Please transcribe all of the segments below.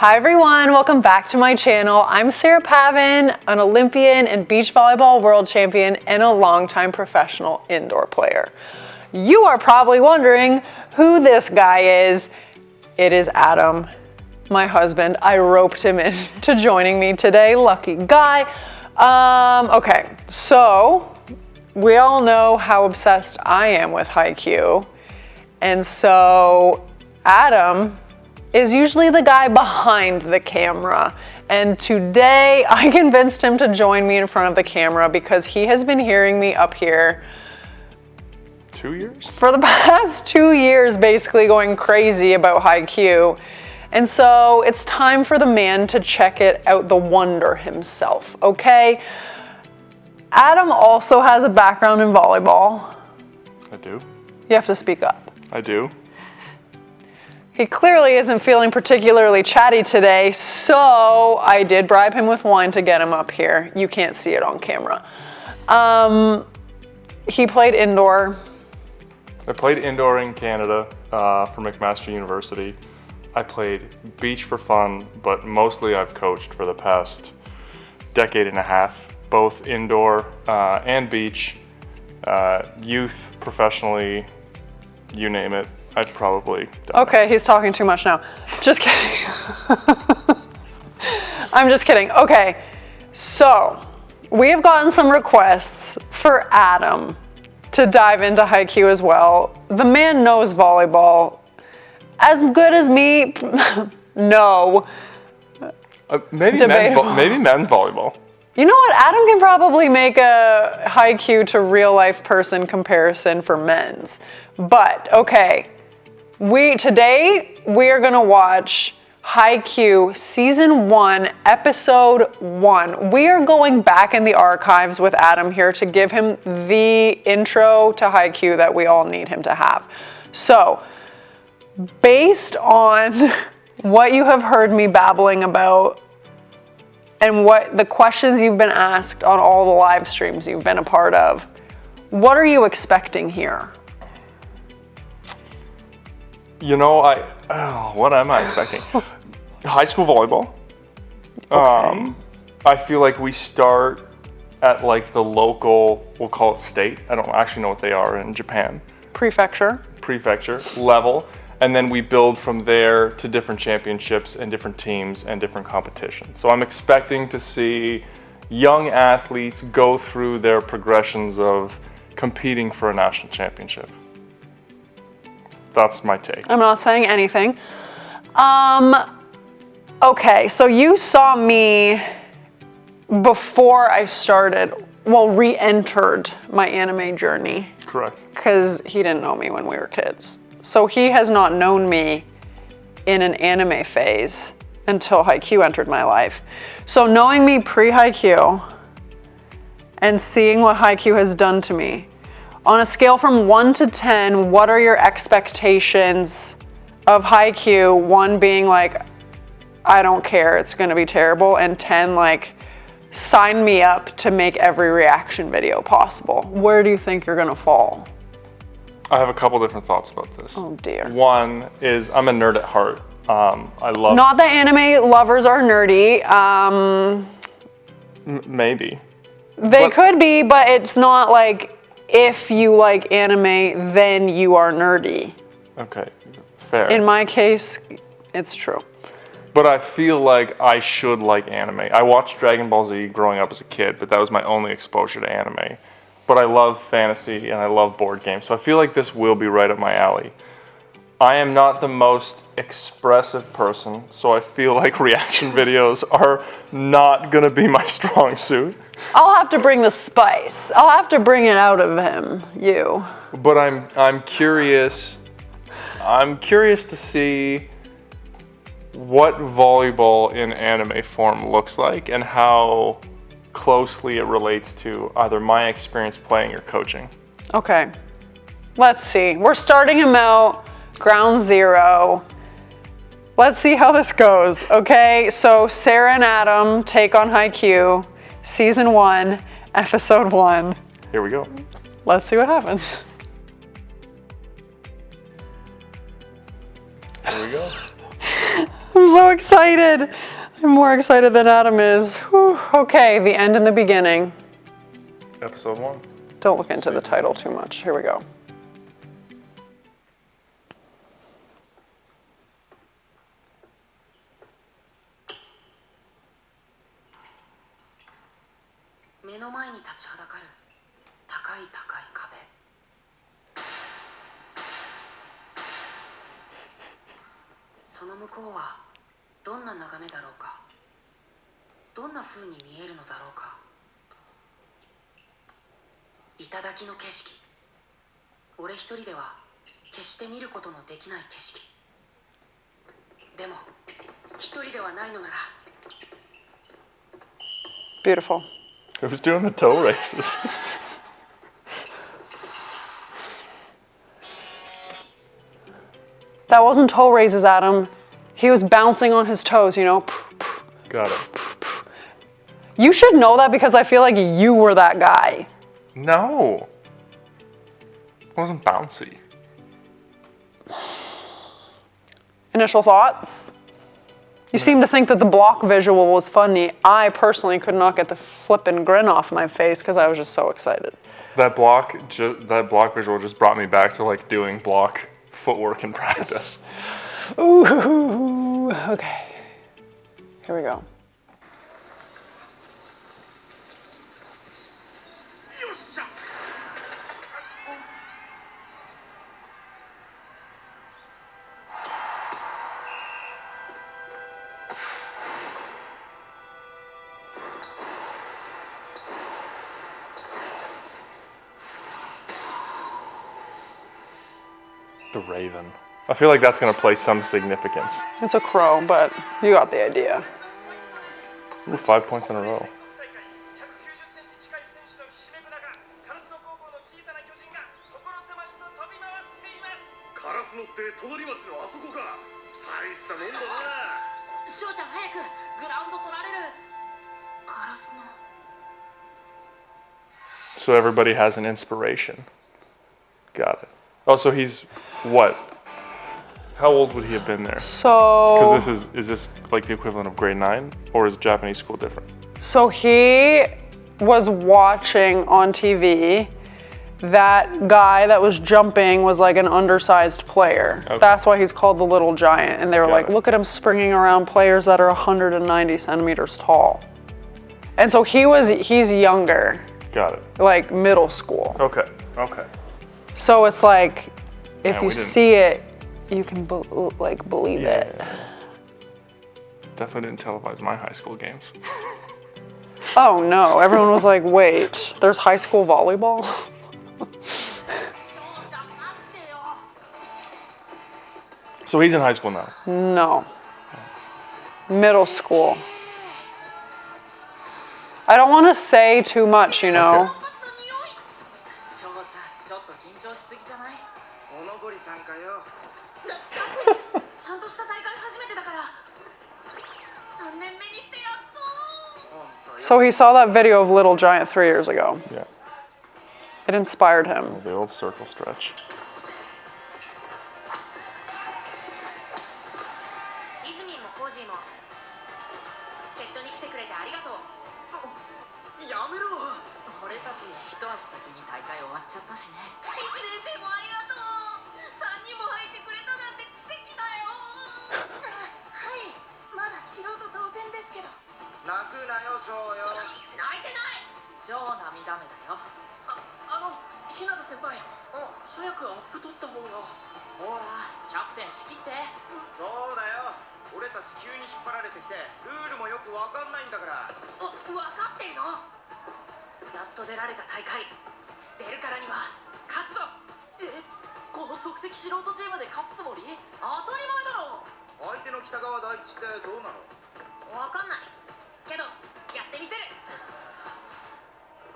Hi everyone, welcome back to my channel. I'm Sarah Pavan, an Olympian and beach volleyball world champion and a longtime professional indoor player. You are probably wondering who this guy is. It is Adam, my husband. I roped him into joining me today, lucky guy. Okay, so we all know how obsessed I am with Haikyu. And so Adam is usually the guy behind the camera. And today I convinced him to join me in front of the camera because he has been hearing me up here 2 years? For the past 2 years, basically going crazy about Haikyu. And so it's time for the man to check it out, the wonder himself, okay? Adam also has a background in volleyball. I do. You have to speak up. I do. He clearly isn't feeling particularly chatty today, so I did bribe him with wine to get him up here. You can't see it on camera. He played indoor. I played indoor in Canada for McMaster University. I played beach for fun, but mostly I've coached for the past decade and a half, both indoor and beach, youth, professionally, you name it. I've probably done Okay, he's talking too much now. Just kidding. I'm just kidding. Okay, so we have gotten some requests for Adam to dive into Haikyu as well. The man knows volleyball. As good as me, no. maybe men's volleyball. You know what? Adam can probably make a Haikyu to real life person comparison for men's. But okay, today we are gonna watch Haikyu Season 1, Episode 1. We are going back in the archives with Adam here to give him the intro to Haikyu that we all need him to have. So, based on what you have heard me babbling about and what the questions you've been asked on all the live streams you've been a part of, what are you expecting here? You know, what am I expecting? High school volleyball. Okay. I feel like we start at like the local, we'll call it state. I don't actually know what they are in Japan. Prefecture level. And then we build from there to different championships and different teams and different competitions. So I'm expecting to see young athletes go through their progressions of competing for a national championship. That's my take. I'm not saying anything. Okay, so you saw me before I started, re-entered my anime journey. Correct. Because he didn't know me when we were kids. So he has not known me in an anime phase until Haikyu entered my life. So knowing me pre-Haikyu and seeing what Haikyu has done to me, on a scale from 1 to 10, what are your expectations of Haikyu? 1 being like, I don't care, it's gonna be terrible, and 10 like, sign me up to make every reaction video possible. Where do you think you're gonna fall? I have a couple different thoughts about this. Oh dear. 1 is I'm a nerd at heart. I love. Not that anime lovers are nerdy. Maybe. They could be, but it's not like if you like anime, then you are nerdy. Okay, fair. In my case, it's true. But I feel like I should like anime. I watched Dragon Ball Z growing up as a kid, but that was my only exposure to anime. But I love fantasy and I love board games, so I feel like this will be right up my alley. I am not the most expressive person, so I feel like reaction videos are not gonna be my strong suit. I'll have to bring the spice. I'll have to bring it out of him, you. But I'm curious. I'm curious to see what volleyball in anime form looks like and how closely it relates to either my experience playing or coaching. Okay, let's see. We're starting him out ground zero. Let's see how this goes, okay? So Sarah and Adam take on Haikyu, Season 1, Episode 1. Here we go. Let's see what happens. Here we go. I'm so so excited. I'm more excited than Adam is. Whew. Okay, the end and the beginning. Episode 1. Don't look into the title too much. Here we go. Beautiful. Who's doing the toe races? That wasn't toe raises, Adam. He was bouncing on his toes, you know. Got it. You should know that because I feel like you were that guy. No. It wasn't bouncy. Initial thoughts? You seem to think that the block visual was funny. I personally could not get the flippin' grin off my face because I was just so excited. That block visual just brought me back to like doing block footwork in practice. Ooh, okay. Here we go. The Raven. I feel like that's going to play some significance. It's a crow, but you got the idea. Ooh, 5 points in a row. So everybody has an inspiration. Got it. Oh, so he's what? How old would he have been there? So... Because is this like the equivalent of grade 9? Or is Japanese school different? So he was watching on TV. That guy that was jumping was like an undersized player. Okay. That's why he's called the Little Giant. And they were like, look at him springing around players that are 190 centimeters tall. And so he's younger. Got it. Like middle school. Okay. So it's like, if you see it, you can believe it. Definitely didn't televise my high school games. Oh no, everyone was like, wait, there's high school volleyball? So he's in high school now? No. Middle school. I don't want to say too much, you know? Okay. So he saw that video of Little Giant 3 years ago. Yeah. It inspired him. Oh, the old circle stretch.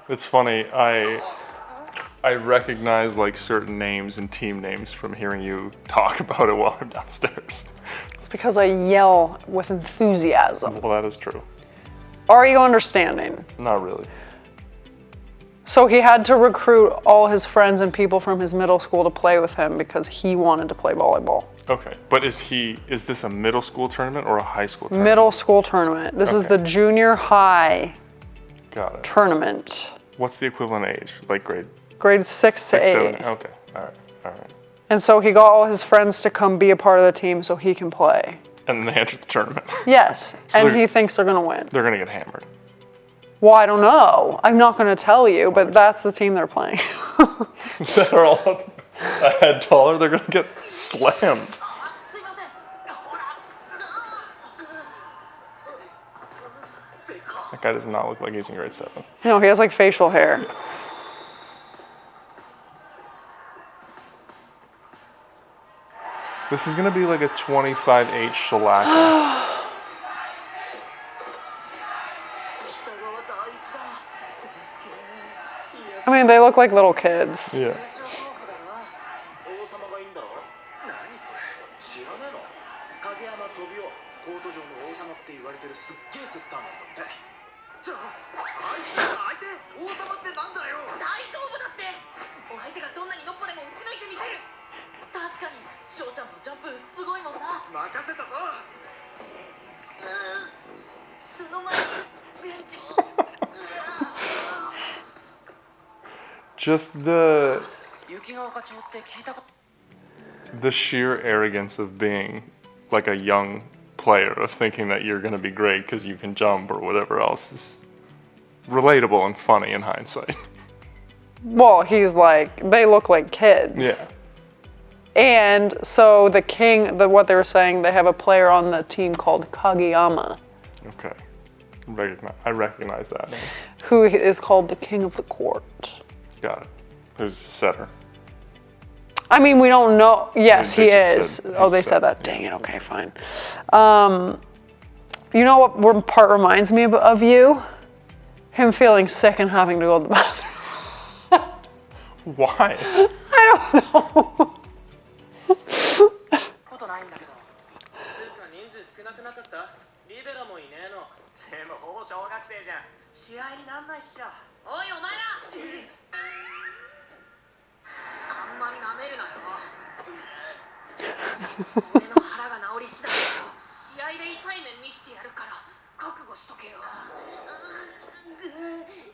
It's funny, I recognize like certain names and team names from hearing you talk about it while I'm downstairs. It's because I yell with enthusiasm. Well, that is true. Are you understanding? Not really. So he had to recruit all his friends and people from his middle school to play with him because he wanted to play volleyball. Okay, but is this a middle school tournament or a high school tournament? Middle school tournament. This is the junior high tournament. What's the equivalent age? Like grade 6 to 8. 7? Okay, all right. And so he got all his friends to come be a part of the team so he can play. And then they entered the tournament. Yes, So and he thinks they're going to win. They're going to get hammered. Well, I don't know. I'm not going to tell you, but that's the team they're playing. They're all a head taller. They're going to get slammed. That guy does not look like he's in grade 7. No, he has like facial hair. This is going to be like a 25-8 shellacking. I mean, they look like little kids. Yeah. Just the sheer arrogance of being like a young player, of thinking that you're going to be great because you can jump or whatever else, is relatable and funny in hindsight. Well, he's like, they look like kids. Yeah. And so the king, what they were saying, they have a player on the team called Kageyama. Okay. I recognize that name. Who is called the king of the court. Got it. Who's the setter? I mean, we don't know. Yes, he is. They said that. Yeah. Dang it. Okay, fine. You know what part reminds me of you? Him feeling sick and having to go to the bathroom. Why? I don't know.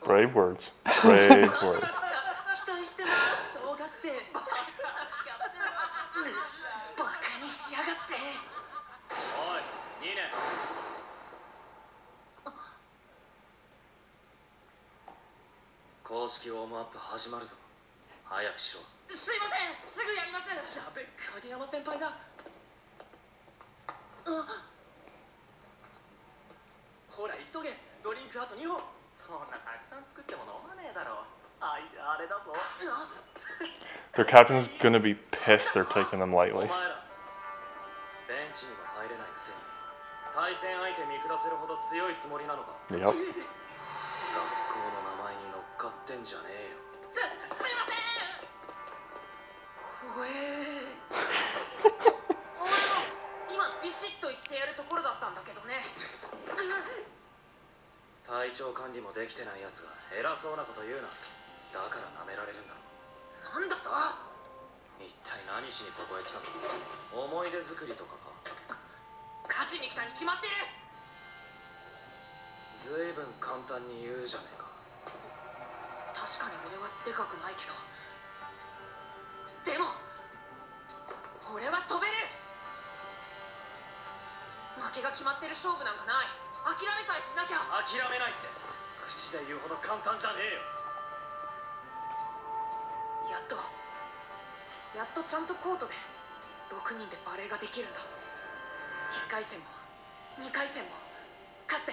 Brave words. Brave words. 公式ウォームアップ始まるぞ。早くしろ。すいません、すぐやります。やべ、影山先輩だ。ほら急げ、ドリンクあと2本。そんなたくさん作っても飲まねえだろ。あれだぞ。Their captain's gonna be pissed they're taking them lightly. お前ら、ベンチにも入れないくせに、対戦相手見下せるほど強いつもりなのか。Yep. 学校の名前に乗っかってんじゃねえよ。すいません。怖え。お前も今ビシッと言ってやるところだったんだけどね。体調管理もできてないやつが偉そうなこと言うな。だから舐められるんだろ。なんだと？一体何しにここへ来たの？思い出作りとかか。勝ちに来たに決まってる。ずいぶん簡単に言うじゃねえか。確かに俺はでかくないけど、でも俺は飛べる。負けが決まってる勝負なんかない。諦めさえしなきゃ。諦めないって口で言うほど簡単じゃねえよ。やっとちゃんとコートで6人でバレーができるんだ。1回戦も2回戦も勝って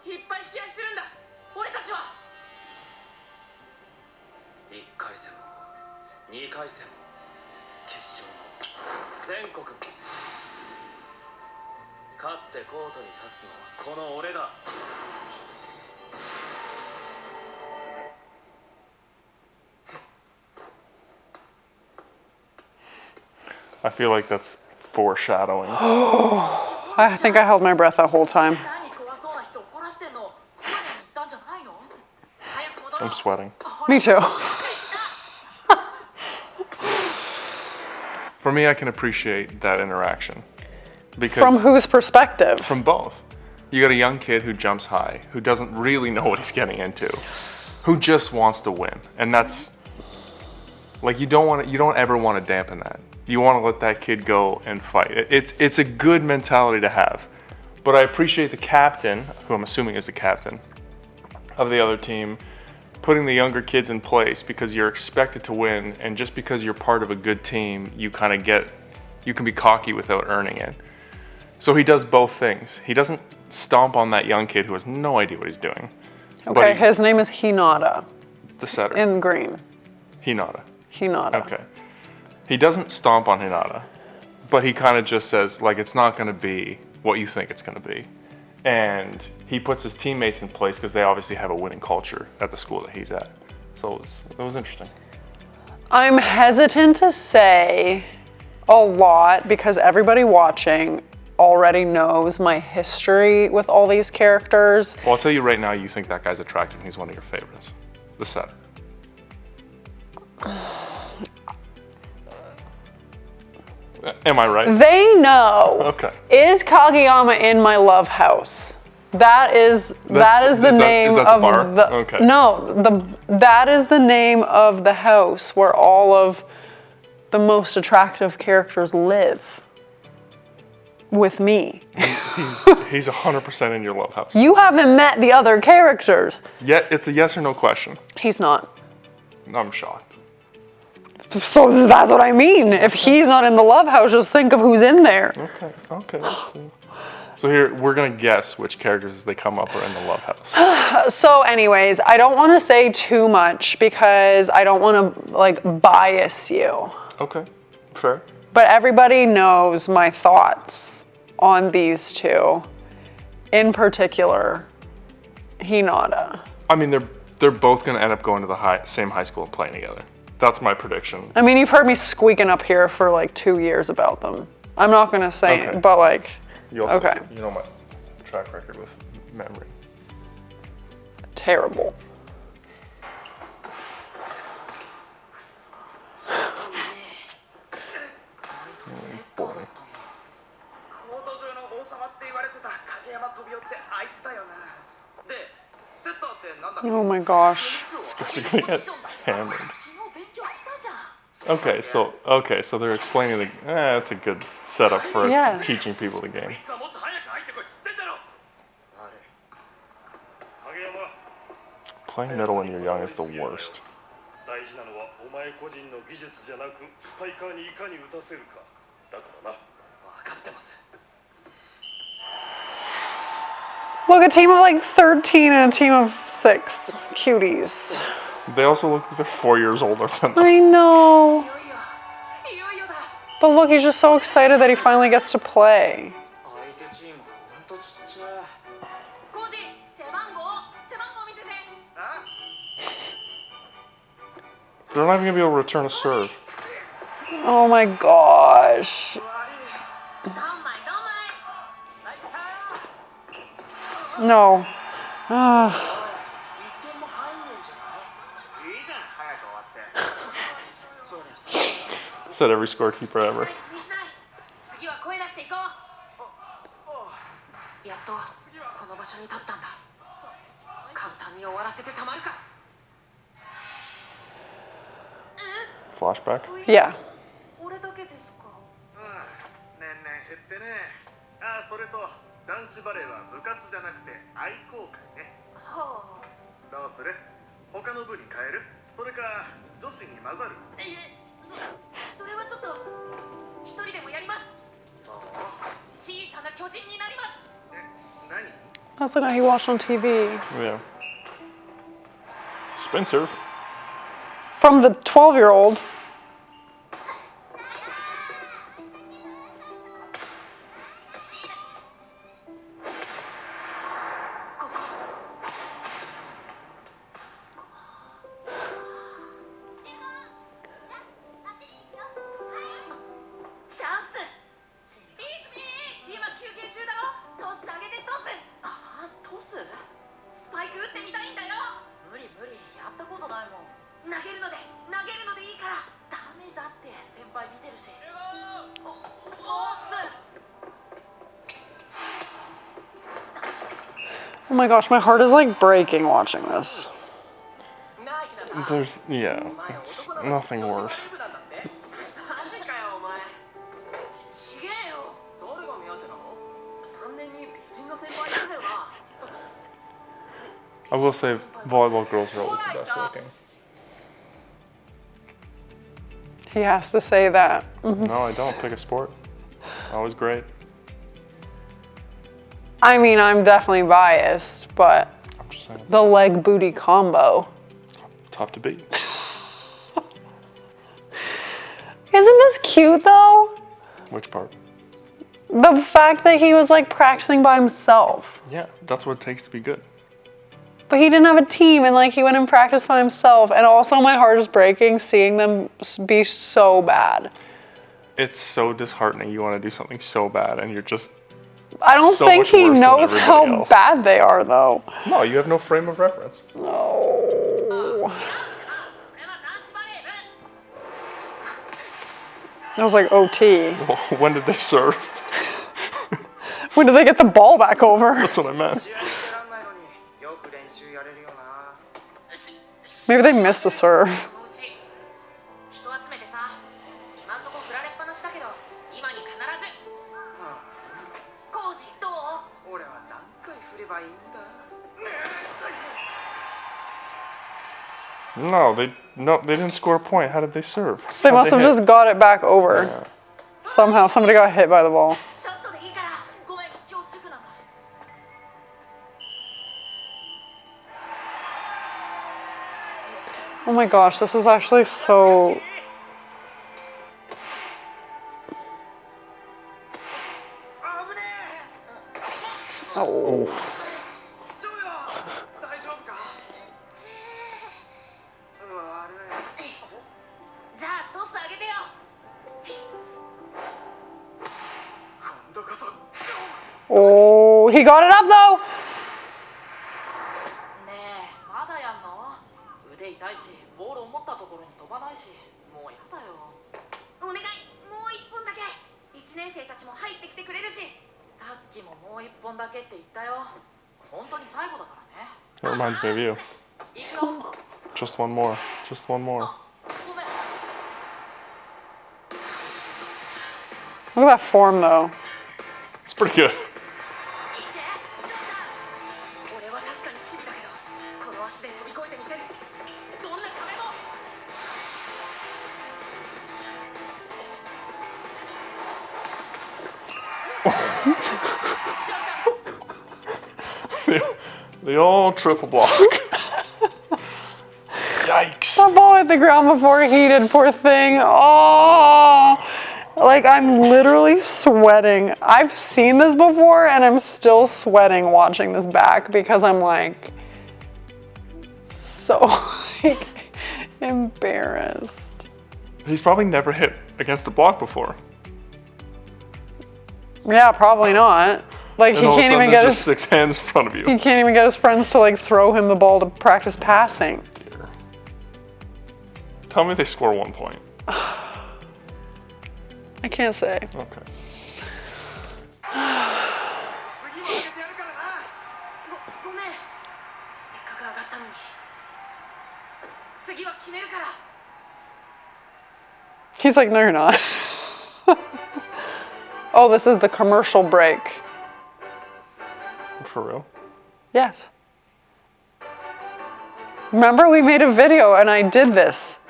いっぱい試合するんだ。俺たちは1回戦も2回戦も決勝も全国も勝ってコートに立つのはこの俺だ。I feel like that's foreshadowing. I think I held my breath that whole time. 何怖そうな人怒らしてんの。今に言ったんじゃないの？早く I'm sweating. Me too. For me, I can appreciate that interaction. Because From whose perspective? From both. You got a young kid who jumps high, who doesn't really know what he's getting into, who just wants to win. And that's, like, you don't ever want to dampen that. You want to let that kid go and fight. It's a good mentality to have. But I appreciate the captain, who I'm assuming is the captain of the other team, putting the younger kids in place because you're expected to win, and just because you're part of a good team, you can be cocky without earning it. So he does both things. He doesn't stomp on that young kid who has no idea what he's doing. Okay, his name is Hinata. The setter. In green. Hinata. Hinata. Okay. He doesn't stomp on Hinata, but he kind of just says, like, it's not going to be what you think it's going to be. And he puts his teammates in place because they obviously have a winning culture at the school that he's at. So it was interesting. I'm hesitant to say a lot because everybody watching already knows my history with all these characters. Well, I'll tell you right now, you think that guy's attractive and he's one of your favorites. The setter. Am I right? They know. Okay. Is Kageyama in my love house? That is the name of the okay. No, that is the name of the house where all of the most attractive characters live with me. He's 100% in your love house. You haven't met the other characters. Yet it's a yes or no question. He's not. I'm shocked. So that's what I mean. If he's not in the love house, just think of who's in there. Okay. Let's see. So here, we're gonna guess which characters as they come up are in the love house. So anyways, I don't want to say too much because I don't want to like bias you. Okay, fair. But everybody knows my thoughts on these two. In particular, Hinata. I mean, they're both gonna end up going to the same high school and playing together. That's my prediction. I mean, you've heard me squeaking up here for like 2 years about them. I'm not gonna say it, but like, okay. You know my track record with memory. Terrible. Oh my gosh. It's gonna get hammered. Okay, so they're explaining that's a good setup for teaching people the game. Playing middle when you're young is the worst. Look, a team of like 13 and a team of 6 cuties. They also look like they're 4 years older than them. I know. But look, he's just so excited that he finally gets to play. They're not even gonna be able to return a serve. Oh my gosh. No. Said every scorekeeper ever. Flashback? Yeah. That's the guy he watched on TV. Yeah. Spencer. From the 12-year-old. Oh my gosh, my heart is like breaking watching this. There's, yeah, it's nothing worse. I will say volleyball girls are always the best looking. He has to say that. No, I don't. Pick a sport. Always great. I mean, I'm definitely biased, but I'm just saying. the leg booty combo. Tough to beat. Isn't this cute though? Which part? The fact that he was like practicing by himself. Yeah, that's what it takes to be good. But he didn't have a team and like he went and practiced by himself. And also my heart is breaking seeing them be so bad. It's so disheartening. You want to do something so bad and you're just I don't so think much he worse than knows how everybody else. bad they are though. No, you have no frame of reference. No. That was like OT. When did they serve? When did they get the ball back over? That's what I meant. Maybe they missed a serve. No, they didn't score a point. How did they serve? They How'd must have hit? just got it back over. Yeah. Somehow, somebody got hit by the ball. Oh my gosh, this is actually so... Oh. Oh, he got it up though! That reminds me of you. Just one more. Just one more. Look at that form though. It's pretty good. The old triple block. Yikes. That ball hit the ground before he did, poor thing. Oh, like I'm literally sweating. I've seen this before and I'm still sweating watching this back because I'm like so like embarrassed. He's probably never hit against a block before. Yeah, probably not. Like And he all of a can't sudden even get there's his just 6 hands in front of you. he can't even get his friends to like throw him the ball to practice passing. Dear. Tell me they score 1 point. I can't say. Okay. He's like, no, you're not. Oh, this is the commercial break. For real? Yes. Remember, we made a video and I did this.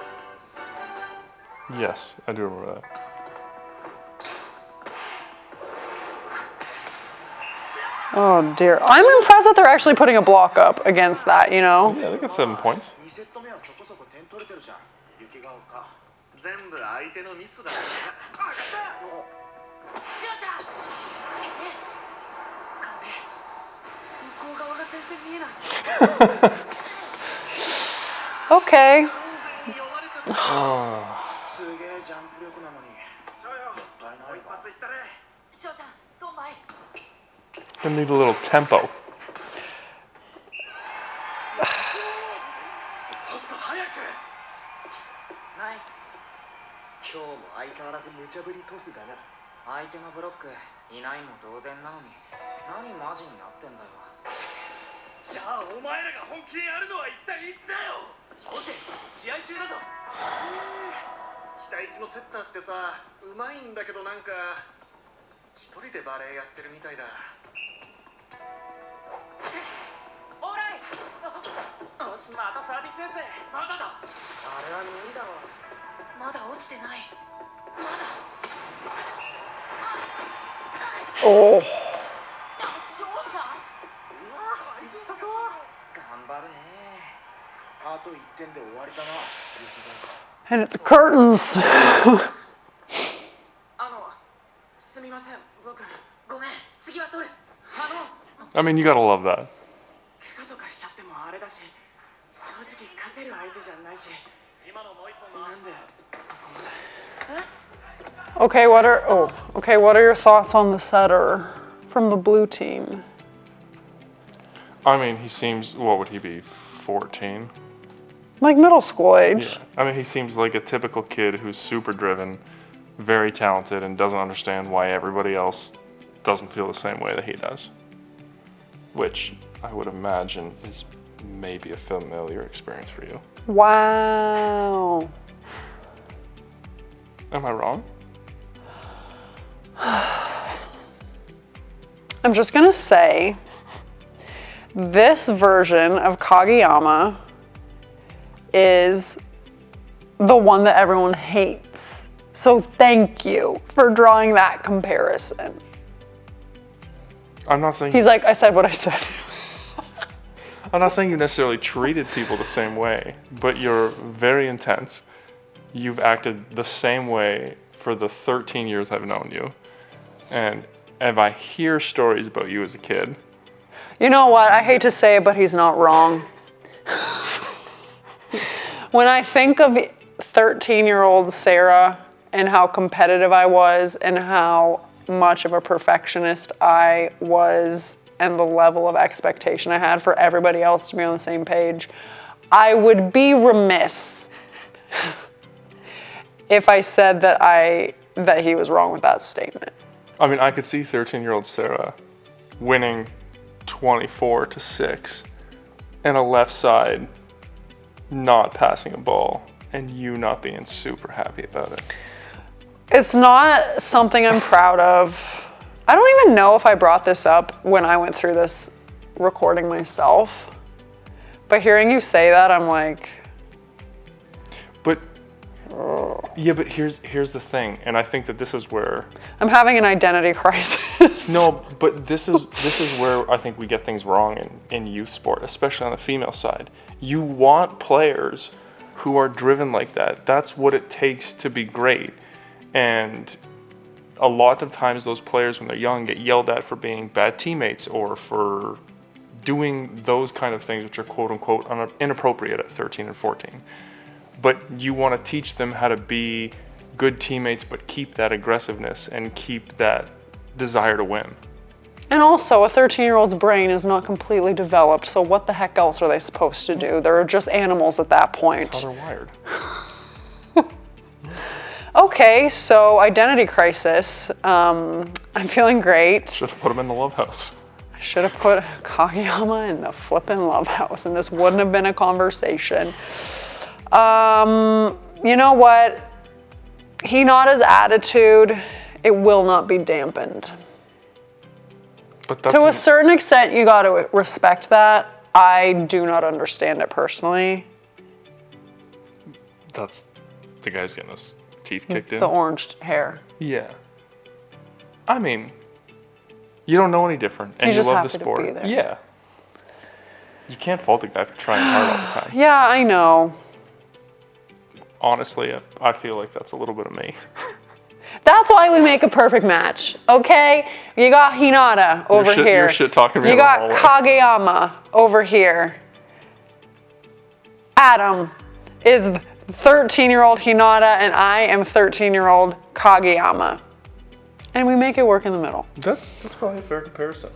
Yes, I do remember that. Oh dear. I'm impressed that they're actually putting a block up against that, you know? Yeah, they got 7 points. Okay. Oh. I need a little tempo. じゃあお前らが本気でやるのは一体いつだよ。オセ、試合中だぞ。期待値のセッターってさ、うまいんだけどなんか一人でバレエやってるみたいだ。オーライ。よし、またサービス先生。まだだ。あれは無理だろう。まだ落ちてない。まだ。Oh. 翔ちゃん。うわ、いったぞ。頑張るね。あと1点で終わりだな。 And it's curtains. すみません、僕ごめん、次は取る。I mean, you gotta love that. 怪我とかしちゃってもあれだし、正直勝てる相手じゃないし。今のもう一本なんでそこまで。Okay, what are your thoughts on the setter from the blue team? I mean, he seems, what would he be, 14? Like middle school age. Yeah. I mean, he seems like a typical kid who's super driven, very talented, and doesn't understand why everybody else doesn't feel the same way that he does. Which I would imagine is maybe a familiar experience for you. Wow. Am I wrong? I'm just gonna say, this version of Kageyama is the one that everyone hates. So thank you for drawing that comparison. I'm not saying He's like, I said what I said. I'm not saying you necessarily treated people the same way, but you're very intense. You've acted the same way for the 13 years I've known you. And if I hear stories about you as a kid... You know what? I hate to say it, but he's not wrong. When I think of 13-year-old Sarah and how competitive I was and how much of a perfectionist I was and the level of expectation I had for everybody else to be on the same page, I would be remiss if I said that he was wrong with that statement. I mean, I could see 13-year-old Sarah winning 24-6 and a left side not passing a ball and you not being super happy about it. It's not something I'm proud of. I don't even know if I brought this up when I went through this recording myself. But hearing you say that, I'm like... But, yeah, but here's the thing, and I think that this is where... I'm having an identity crisis. No, but this is where I think we get things wrong in youth sport, especially on the female side. You want players who are driven like that. That's what it takes to be great. And a lot of times those players when they're young get yelled at for being bad teammates or for doing those kind of things which are quote unquote inappropriate at 13 and 14. But you want to teach them how to be good teammates but keep that aggressiveness and keep that desire to win. And also, a 13-year-old's brain is not completely developed, so what the heck else are they supposed to do? They're just animals at that point. That's how they're wired. Okay, so identity crisis. I'm feeling great. Should have put them in the love house. I should have put Kageyama in the flippin' love house, and this wouldn't have been a conversation. You know what? Hinata's attitude, it will not be dampened. But that's To a certain extent, you got to respect that. I do not understand it personally. That's the guy's getting his teeth kicked in. The orange hair. Yeah. I mean, you don't know any different, and He's you just love the happy to sport. be there. Yeah. You can't fault a guy for trying hard all the time. Yeah, I know. Honestly, I feel like that's a little bit of me. That's why we make a perfect match, okay? You got Hinata over here. You're shit talking me. You got Kageyama over here. Adam is 13-year-old Hinata, and I am 13-year-old Kageyama. And we make it work in the middle. That's probably a fair comparison.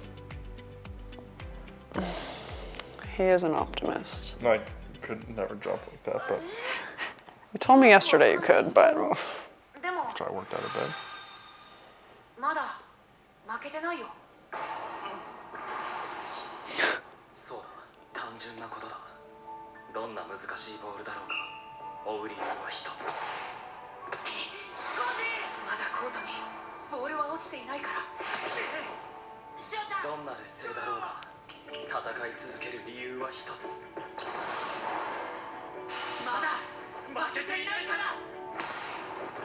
He is an optimist. I could never jump like that, but You told me yesterday you could, but でも after I worked out of bed. まだ負けてないよ。そうだ。単純なことだ。どんな難しいボールだろうが追う理由は一つ。まだコートにボールは落ちていないから。どんな劣勢だろうが戦い続ける理由は一つ。まだ負けていないから。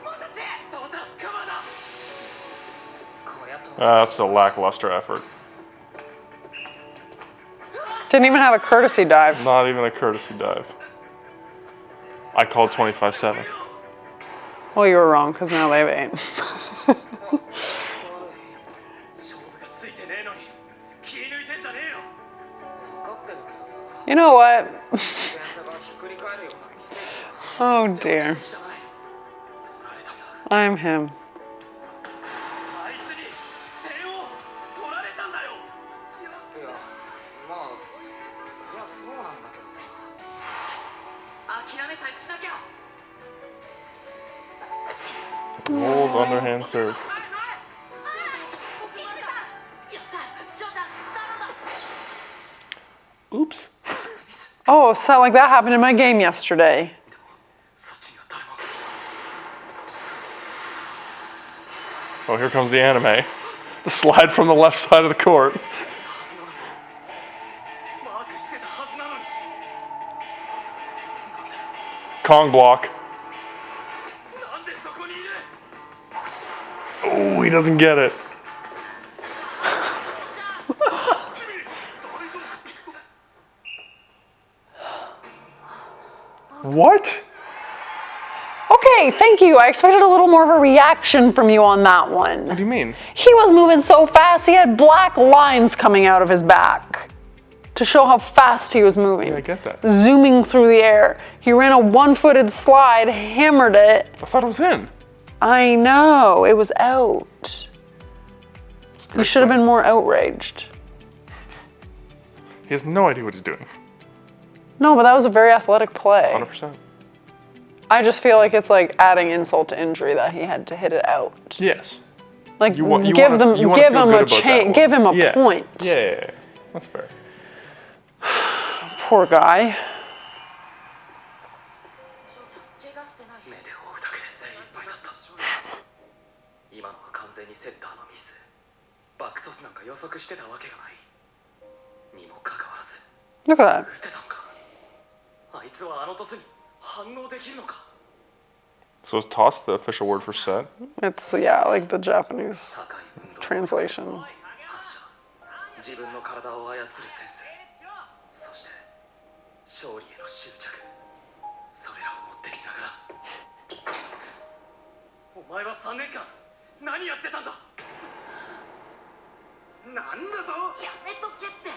まだそうだ、カバーだ。こりゃと That's a lackluster effort. Didn't even have a courtesy dive. Not even a courtesy dive. I called 25-7. Well, you were wrong because now they have 8. 勝負がついてねえのに気抜いてんじゃねえよ。分かってるけどさ、 You know what? 点差がひっくり返るような奇跡 Oh dear. じゃない。取られたんだ。 I'm him. あいつに点を取られたんだよ。いや、まあそりゃそうなんだけどさ。諦めさえしなきゃ。 Rolled underhand serve. よっしゃ、翔ちゃん、頼んだ。 Oops. Oh, a set like that happened in my game yesterday. そっちには誰も。 Oh, here comes the anime. The slide from the left side of the court. マークしてたはずなのに。 Kong block. なんでそこにいる。 Oh, he doesn't get it. What? Okay, thank you. I expected a little more of a reaction from you on that What one. do you mean? He was moving so fast, he had black lines coming out of his back to show how fast he was moving. Yeah, I get that. Zooming through the air. He ran a one-footed slide, hammered it. I thought it was in. I know, it was out. You should have been more outraged. He has no idea what he's doing. No, but that was a very athletic play. 100%. I just feel like it's like adding insult to injury that he had to hit it out. Yes. Like You want- you give wanna- them, you wanna give feel him good a about that chance, one. give him a Yeah. point. Yeah. That's fair. Poor guy. 翔ちゃん、怪我してない。目で追うだけで精一杯だった。今のは完全にセッターのミス。バックトスなんか予測してたわけがない。にもかかわらず Look at that. 打てたのか。あいつはあのトスに反応できるのか。 So is toss the official word for set? It's, yeah, like the Japanese 高い運動 translation. 反射、自分の体を操るセンス、そして勝利への執着、それらを持っていながら。お前は3年間何やってたんだ。なんだと。やめとけって。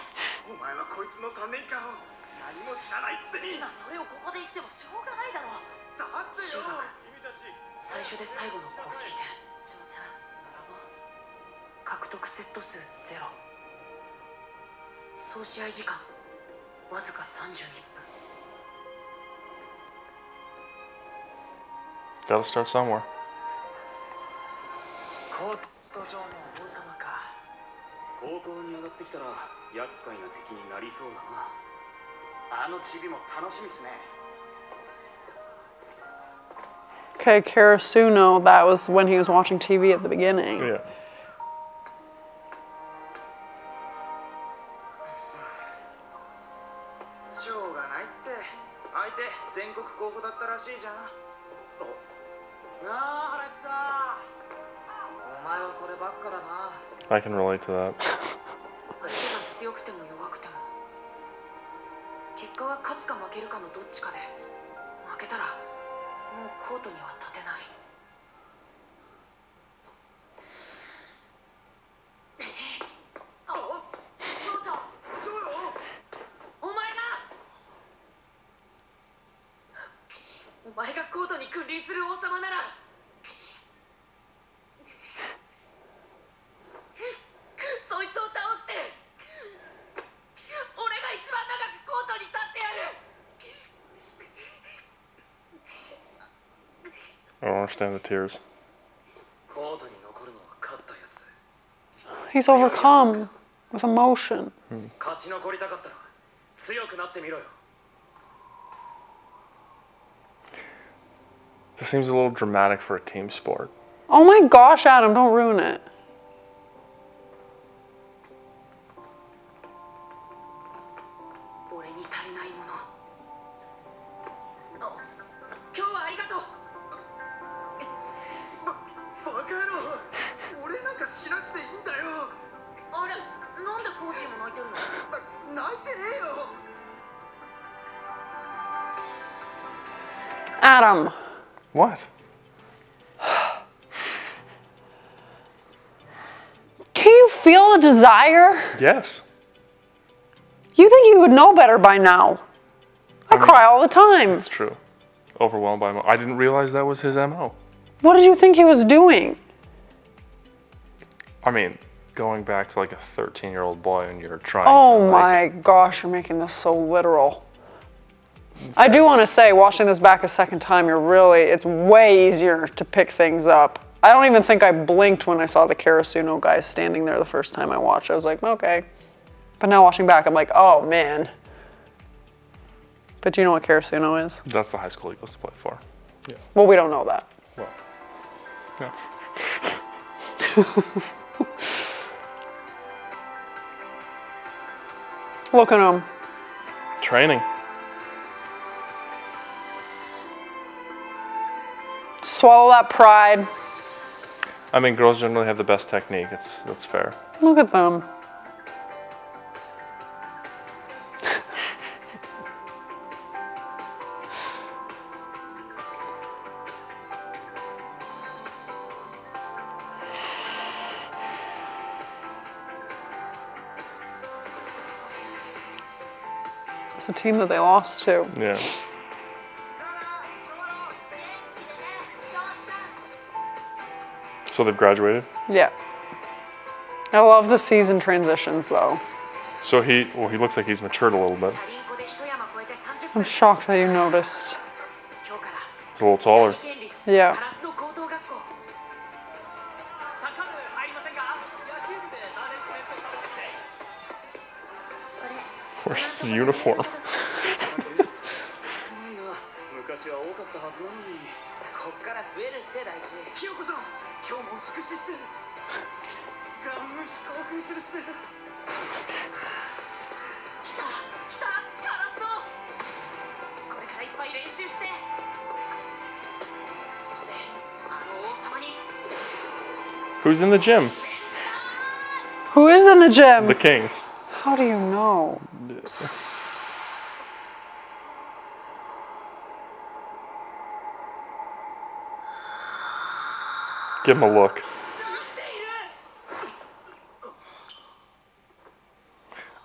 お前はこいつの3年間を何も知らないくせに。今それをここで言ってもしょうがないだろう。だってよ。君たち。最初で最後の公式戦。翔ちゃん、並ぼう。獲得セット数0。総試合時間わずか31分。 Gotta start somewhere. コート上の王様か。高校に上がってきたら厄介な敵になりそうだな。あのチビも楽しみっすね。 Okay, Karasuno, that was when he was watching TV at the beginning. Yeah. しょうがないって。相手全国候補だったらしいじゃん。ああ、腹減った。お前はそればっかだな。 I can relate to that. 相手が強くても弱くても結果は勝つか負けるかのどっちかで負けたらもうコートには立てない。あ、翔ちゃん、そうよ。お前がコートに君臨する王様ならそいつを倒して俺が一番長くコートに立ってやる。 I don't understand the tears. コートに残るのは勝ったやつ。 He's overcome with emotion. 勝ち残りたかったら強くなってみろよ。 This seems a little dramatic for a team sport. Oh my gosh, Adam, don't ruin it. 俺に足りないもの。今日はありがとう。バカ野郎、俺なんかしなくていいんだよ。あれ、なんでコーチも泣いてるの？泣いてねえよ。 Adam, What? can you feel the desire? Yes. You think you would know better by now. I cry all the time. It's true. Overwhelmed by I didn't realize that was his MO. What did you think he was doing? I mean, going back to like a 13-year-old boy and you're trying Oh to, like, my gosh, you're making this so literal. I do want to say, watching this back a second time, it's way easier to pick things up. I don't even think I blinked when I saw the Karasuno guy standing there the first time I watched. I was like, okay. But now watching back, I'm like, oh man. But do you know what Karasuno is? That's the high school he goes to play for. Yeah. Well, we don't know that. Well, yeah. Look at him. Training. Swallow that pride. I mean, girls generally have the best technique. That's fair. Look at them. It's a team that they lost to. Yeah. So they've graduated? Yeah. I love the season transitions though. So he looks like he's matured a little bit. チャリンコで一山越えて30 I'm 分。 shocked that you noticed. 今日から He's a little taller. 県立 Yeah. ガラスの高等学校。サッカー部入りませんか？野球部でマネジメントされてて。 Where's his uniform? 昔は多かったはずなのに。こっから増えるって大地。ひよこさん、今日も美しいっす。ガン無視興奮するっす。来たガラスの。これからいっぱい練習して。それで王様に。 Who's in the gym? Who is in the gym? The king. How do you know? Give him a look.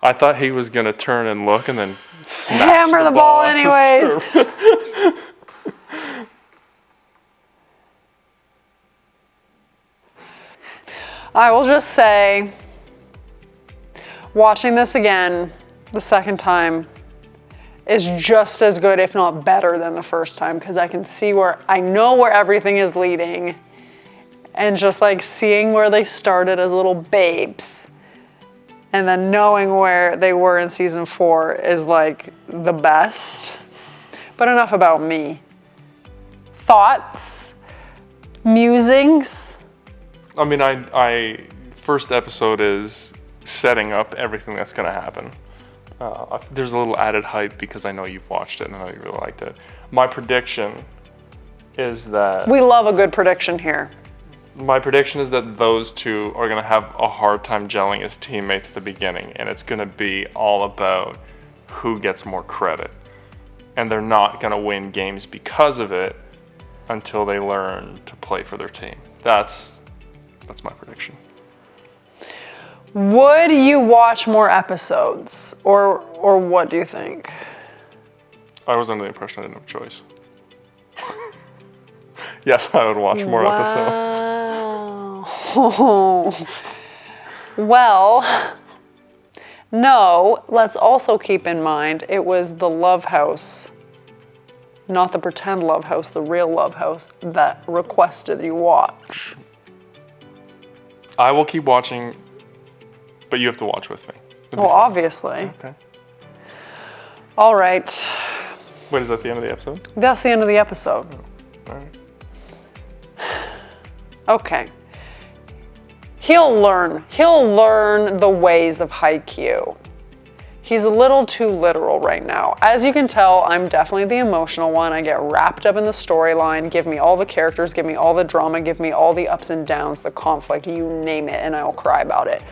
I thought he was gonna turn and look and then smash Hammer the ball off the anyways. serve. I will just say, watching this again the second time is just as good, if not better, than the first time, because I can see I know where everything is leading, and just like seeing where they started as little babes and then knowing where they were in season 4 is like the best. But enough about me. Thoughts? Musings? I mean, first episode is setting up everything that's gonna happen. There's a little added hype because I know you've watched it and I know you really liked it. My prediction is that We love a good prediction here. my prediction is that those two are gonna have a hard time gelling as teammates at the beginning, and it's gonna be all about who gets more credit. And they're not gonna win games because of it until they learn to play for their team. That's my prediction. Would you watch more episodes, or what do you think? I was under the impression I didn't have a choice. Yes, I would watch more episodes. Wow. Well, no, let's also keep in mind it was the Love House, not the pretend Love House, the real Love House, that requested you watch. I will keep watching, but you have to watch with me. Well, obviously. Okay. All right. Wait, is that the end of the episode? That's the end of the episode. All right. Okay. He'll learn the ways of Haikyu. He's a little too literal right now. As you can tell, I'm definitely the emotional one. I get wrapped up in the storyline. Give me all the characters, give me all the drama, give me all the ups and downs, the conflict, you name it, and I'll cry about it.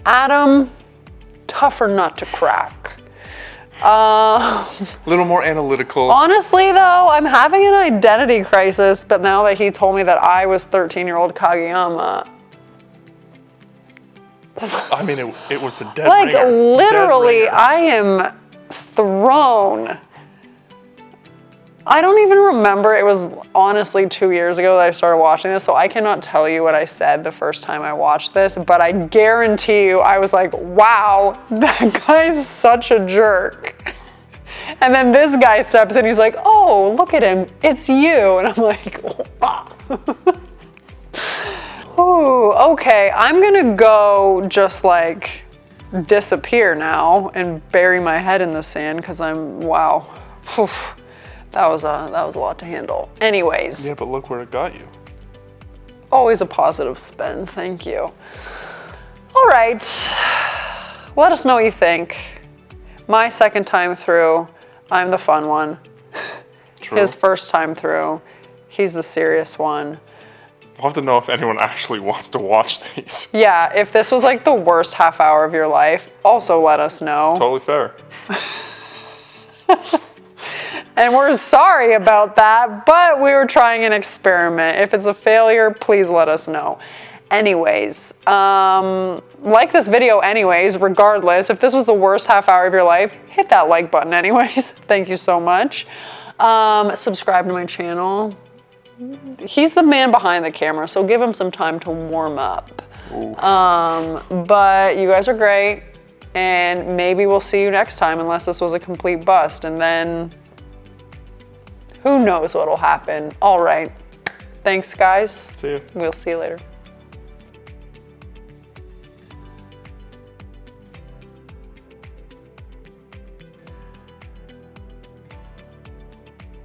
Adam, tougher nut to crack. A little more analytical. Honestly though, I'm having an identity crisis, but now that he told me that I was 13-year-old Kageyama, I mean, it was a dead like ringer. literally, Dead ringer. I am thrown. I don't even remember. It was honestly 2 years ago that I started watching this, so I cannot tell you what I said the first time I watched this, but I guarantee you I was like, wow, that guy's such a jerk. And then this guy steps in, he's like, oh, look at him, it's you. And I'm like, wow. Ooh, okay, I'm gonna go just like disappear now and bury my head in the sand because wow. That was a lot to handle. Anyways. Yeah, but look where it got you. Always a positive spin, thank you. All right, let us know what you think. My second time through, I'm the fun one. True. His first time through, he's the serious one. We'll have to know if anyone actually wants to watch these. Yeah, if this was like the worst half hour of your life, also let us know. Totally fair. And we're sorry about that, but we were trying an experiment. If it's a failure, please let us know. Anyways, like this video anyways, regardless. If this was the worst half hour of your life, hit that like button anyways. Thank you so much. Subscribe to my channel. He's the man behind the camera, so give him some time to warm up. But you guys are great, and maybe we'll see you next time unless this was a complete bust, and then who knows what'll happen. All right. Thanks, guys. See you. We'll see you later.